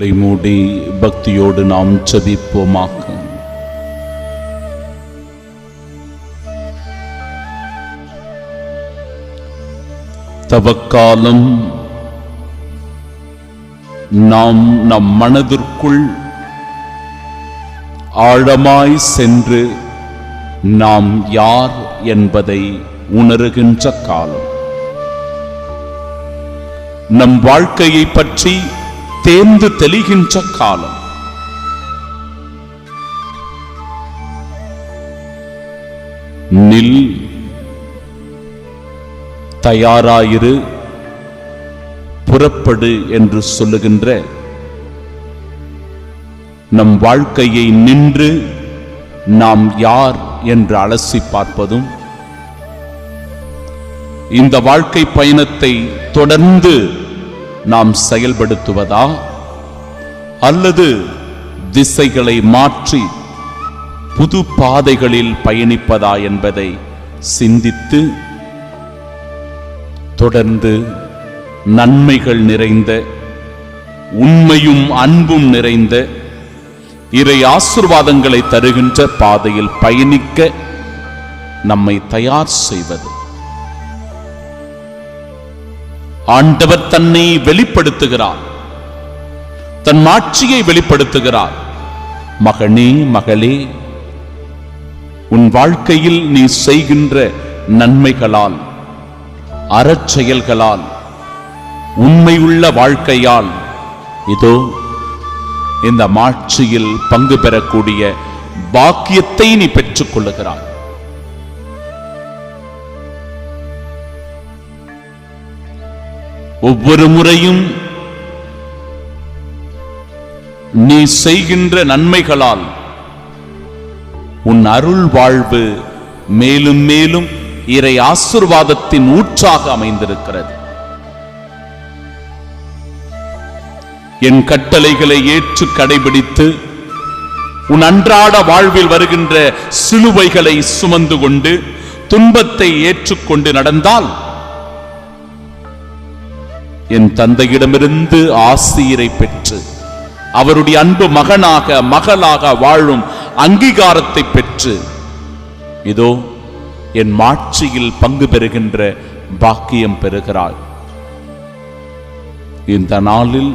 மூடி பக்தியோடு நாம் ஜெபிப்போமாக. தவக்காலம் நாம் நம் மனதிற்குள் ஆழமாய் சென்று நாம் யார் என்பதை உணருகின்ற காலம். நம் வாழ்க்கையை பற்றி தேர்ந்து தெளிகின்ற காலம். நில், தயாராயிரு, புறப்படு என்று சொல்லுகின்ற நம் வாழ்க்கையை நின்று நாம் யார் என்று அலசி பார்ப்பதும், இந்த வாழ்க்கை பயணத்தை தொடர்ந்து நாம் செயல்படுத்துவதா அல்லது திசைகளை மாற்றி புது பாதைகளில் பயணிப்பதா என்பதை சிந்தித்து தொடர்ந்து நன்மைகள் நிறைந்த, உண்மையும் அன்பும் நிறைந்த, இறை ஆசீர்வாதங்களை தருகின்ற பாதையில் பயணிக்க நம்மை தயார் செய்வது. ஆண்டவர் தன்னை வெளிப்படுத்துகிறார், தன் மாட்சியை வெளிப்படுத்துகிறார். மகனே, மகளே, உன் வாழ்க்கையில் நீ செய்கின்ற நன்மைகளால், அறச்செயல்களால், உண்மையுள்ள வாழ்க்கையால் இதோ இந்த மாட்சியில் பங்கு பெறக்கூடிய பாக்கியத்தை நீ பெற்றுக் கொள்ளுகிறாய். ஒவ்வொரு முறையும் நீ செய்கின்ற நன்மைகளால் உன் அருள் வாழ்வு மேலும் மேலும் இறை ஆசீர்வாதத்தின் ஊற்றாக அமைந்திருக்கிறது. என் கட்டளைகளை ஏற்று கடைபிடித்து உன் அன்றாட வாழ்வில் வருகின்ற சிலுவைகளை சுமந்து கொண்டு துன்பத்தை ஏற்றுக்கொண்டு நடந்தால் என் தந்தையிடமிருந்து ஆசீரை பெற்று அவருடைய அன்பு மகனாக மகளாக வாழும் அங்கீகாரத்தை பெற்று இதோ என் மாட்சியில் பங்கு பெறுகின்ற பாக்கியம் பெறுகிறாய். இந்த நாளில்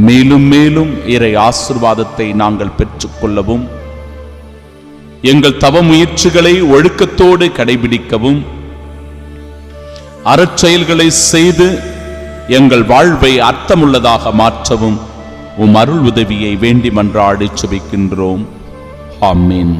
மேலும் மேலும் இறை ஆசீர்வாதத்தை நாங்கள் பெற்றுக்கொள்ளவும், எங்கள் தவ முயற்சிகளை ஒழுக்கத்தோடு கடைபிடிக்கவும், அறச்செயல்களை செய்து எங்கள் வாழ்வை அர்த்தமுள்ளதாக மாற்றவும் உம் அருள் உதவியை வேண்டி மன்றாடி ஜெபிக்கின்றோம். ஆமென்.